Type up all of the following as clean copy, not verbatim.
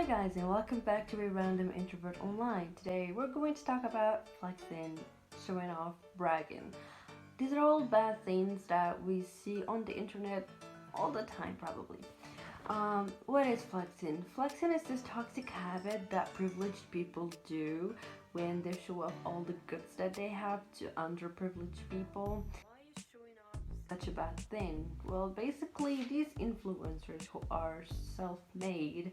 Hi guys, and welcome back to a random introvert online. Today we're going to talk about flexing, showing off, bragging. These are all bad things that we see on the internet all the time probably. What is flexing? Flexing is this toxic habit that privileged people do when they show off all the goods that they have to underprivileged people. Why is showing off such a bad thing? Well, basically, these influencers who are self-made,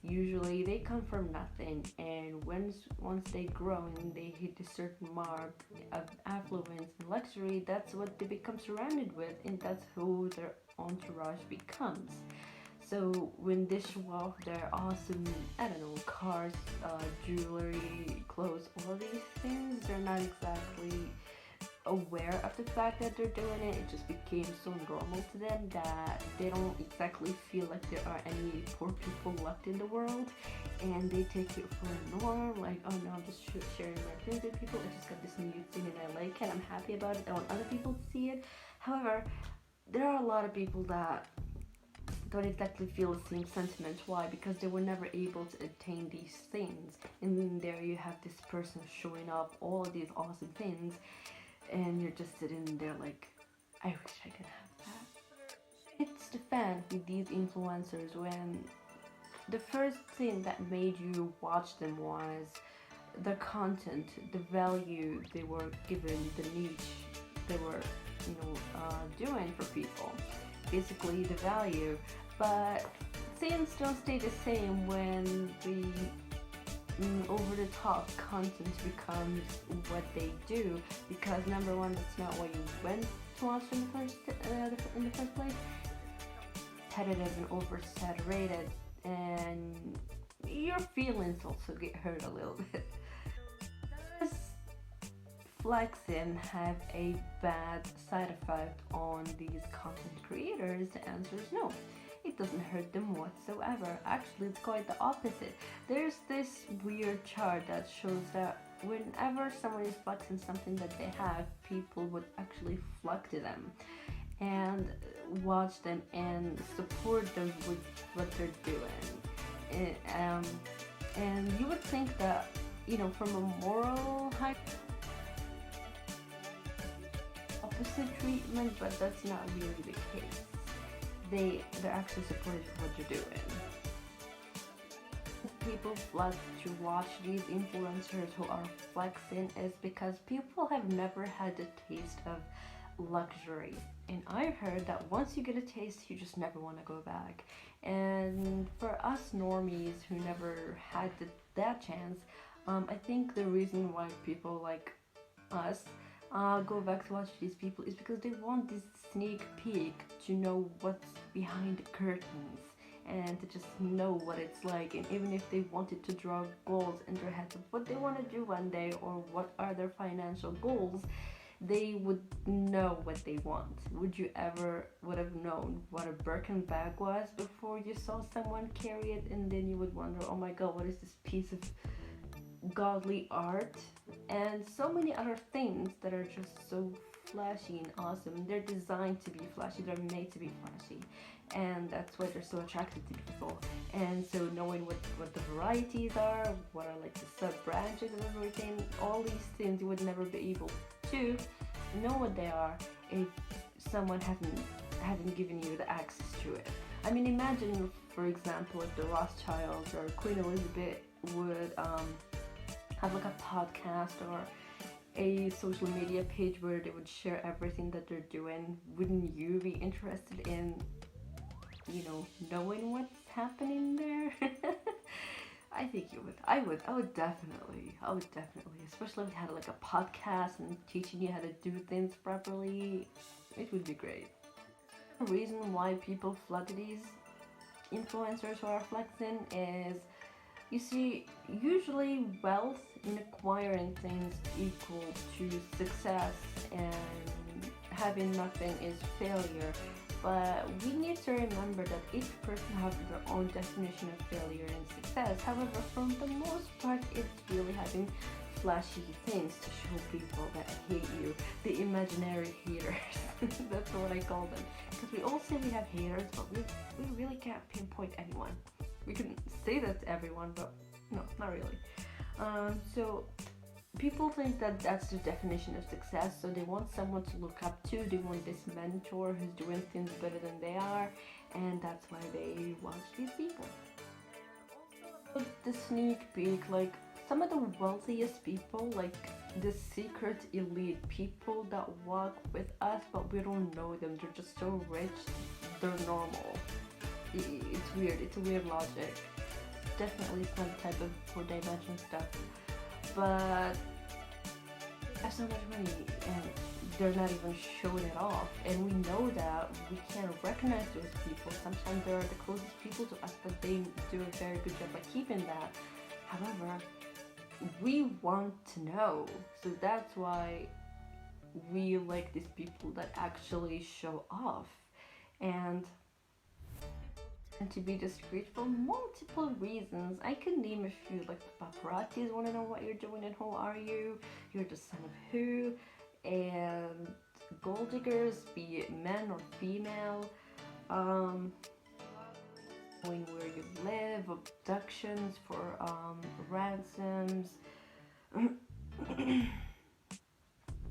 usually they come from nothing, and once they grow and they hit a certain mark of affluence and luxury, that's what they become surrounded with, and that's who their entourage becomes. So when they show off their awesome, I don't know, cars, jewelry, clothes, all these things, they're not exactly aware of the fact that they're doing it. It just became so normal to them that they don't exactly feel like there are any poor people left in the world, and they take it for a norm, like, oh no, I'm just sharing my things with people. I just got this new thing and I like it, I'm happy about it, I want other people to see it. However, there are a lot of people that don't exactly feel the same sentiments. Why? Because they were never able to attain these things, and then there you have this person showing off all of these awesome things, and you're just sitting there like, I wish I could have that. It's the fan with these influencers when the first thing that made you watch them was the content, the value they were given, the niche they were, doing for people. Basically, the value. But things don't stay the same when the over the top content becomes what they do, because number one, that's not what you went to watch in the first place. Repetitive and oversaturated, and your feelings also get hurt a little bit. Does flexing have a bad side effect on these content creators? The answer is no. It doesn't hurt them whatsoever. Actually, it's quite the opposite. There's this weird chart that shows that whenever someone is flexing something that they have, people would actually flock to them and watch them and support them with what they're doing. And you would think that, from a moral high, opposite treatment, but that's not really the case. They're actually supported for what you're doing. People flock to watch these influencers who are flexing is because people have never had the taste of luxury, and I've heard that once you get a taste, you just never want to go back. And for us normies who never had that chance, I think the reason why people like us go back to watch these people is because they want this sneak peek to know what's behind the curtains and to just know what it's like. And even if they wanted to draw goals in their heads of what they want to do one day or what are their financial goals, they would know what they want. Would you ever would have known what a Birkin bag was before you saw someone carry it, and then you would wonder, oh my god, what is this piece of godly art? And so many other things that are just so flashy and awesome. They're designed to be flashy, they're made to be flashy, and that's why they're so attractive to people. And so knowing what the varieties are, what are like the sub branches of everything, all these things, you would never be able to know what they are if someone hadn't given you the access to it. I mean, imagine, for example, if the Rothschilds or Queen Elizabeth would have like a podcast or a social media page where they would share everything that they're doing. Wouldn't you be interested in, knowing what's happening there? I think you would. I would definitely, especially if you had like a podcast and teaching you how to do things properly. It would be great. The reason why people flood these influencers who are flexing is, you see, usually wealth in acquiring things equal to success, and having nothing is failure. But we need to remember that each person has their own definition of failure and success. However, for the most part, it's really having flashy things to show people that hate you, the imaginary haters. That's what I call them. Because we all say we have haters, but we really can't pinpoint anyone. we can say that to everyone, but no, not really. So people think that that's the definition of success, so they want someone to look up to, they want this mentor who's doing things better than they are, and that's why they watch these people. Also, the sneak peek, like some of the wealthiest people, like the secret elite people that walk with us, but we don't know them, they're just so rich, they're normal. It's weird, it's a weird logic. Definitely some type of four-dimension stuff, but they have so much money and they're not even showing it off, and we know that we can't recognize those people. Sometimes they're the closest people to us, but they do a very good job by keeping that. However, we want to know, so that's why we like these people that actually show off and to be discreet for multiple reasons. I can name a few, like the paparazzis want to know what you're doing and who are you, you're the son of who, and gold diggers, be it men or female, knowing where you live, abductions for ransoms,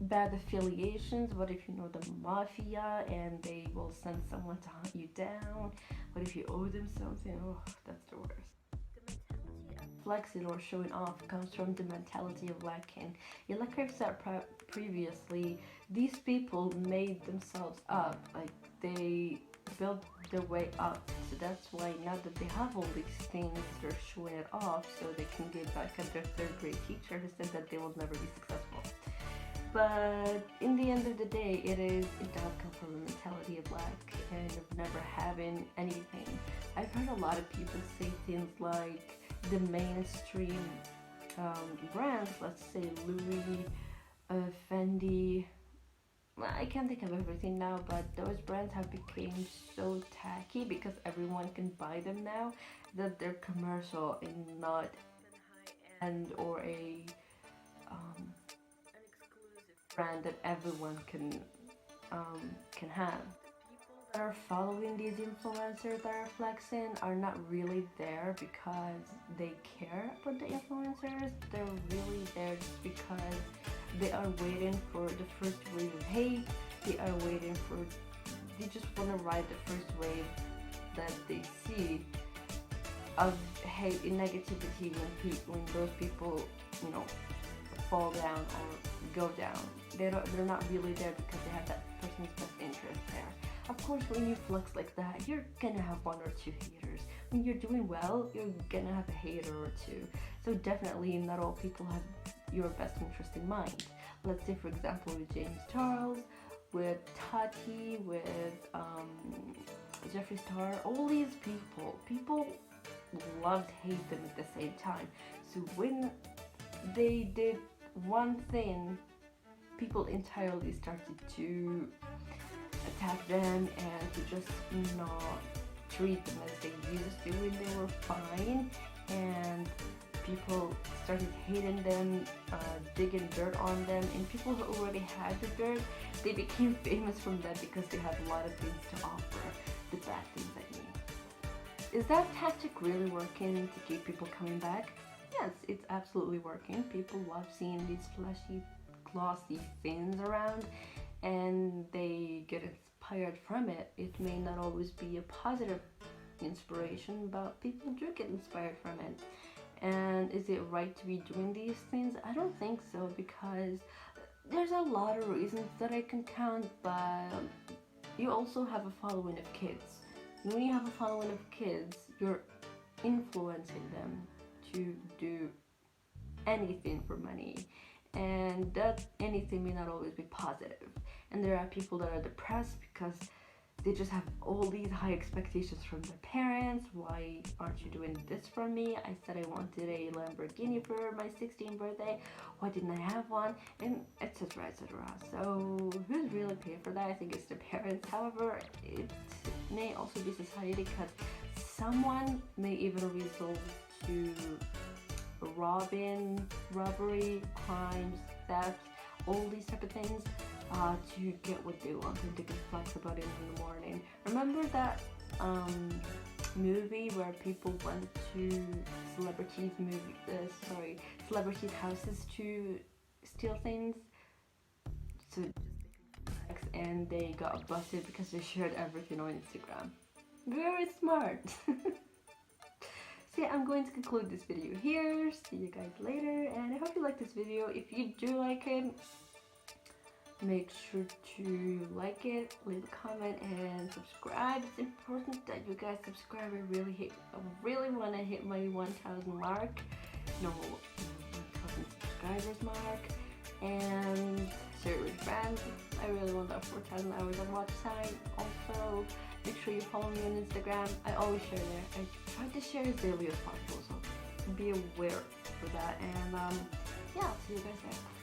bad affiliations. What if you know the mafia and they will send someone to hunt you down? What if you owe them something? Oh, that's the worst. The mentality of flexing or showing off comes from the mentality of lacking. Yeah, like I've said previously, these people made themselves up. Like they built their way up. So that's why now that they have all these things, they're showing it off so they can get back at their third grade teacher who said that they will never be successful. But in the end of the day, it does come from a mentality of lack and of never having anything. I've heard a lot of people say things like the mainstream brands, let's say Louis, Fendi, I can't think of everything now, but those brands have become so tacky because everyone can buy them now, that they're commercial and not an high-end or an exclusive brand that everyone can have. People that are following these influencers that are flexing are not really there because they care about the influencers. They're really there just because they are waiting for the first wave of hate. They just want to ride the first wave that they see of hate and negativity when those people, fall down or go down. They're not really there because they have that person's best interest there. Of course, when you flex like that, you're gonna have one or two haters. When you're doing well, you're gonna have a hater or two. So definitely not all people have your best interest in mind. Let's say, for example, with James Charles, with Tati, with Jeffree Star, all these people loved hate them at the same time. So when they did one thing, people entirely started to attack them and to just not treat them as they used to when they were fine, and people started hating them, digging dirt on them, and people who already had the dirt, they became famous from that because they had a lot of things to offer, the bad things I mean. Is that tactic really working to keep people coming back? Yes, it's absolutely working. People love seeing these flashy, glossy things around and they get inspired from it. It may not always be a positive inspiration, but people do get inspired from it. And is it right to be doing these things? I don't think so, because there's a lot of reasons that I can count, but you also have a following of kids. When you have a following of kids, you're influencing them to do anything for money, and that anything may not always be positive. And there are people that are depressed because they just have all these high expectations from their parents. Why aren't you doing this for me? I said I wanted a Lamborghini for my 16th birthday. Why didn't I have one? And etc, etc. So who's really paying for that? I think it's the parents. However, it may also be society, because someone may even resort to robbery, crimes, theft, all these type of things, to get what they want and they can flex about it in the morning. Remember that movie where people went to celebrities' houses to steal things. So and they got busted because they shared everything on Instagram. Very smart. So yeah, I'm going to conclude this video here. See you guys later, and I hope you like this video. If you do like it, make sure to like it, leave a comment, and subscribe. It's important that you guys subscribe. I really want to hit my 1,000 mark. No, 1,000 subscribers mark. And share it with friends. I really want that 4,000 hours of watch time. Also, make sure you follow me on Instagram. I always share there. I try to share as daily as possible, so be aware for that. And yeah, I'll see you guys there.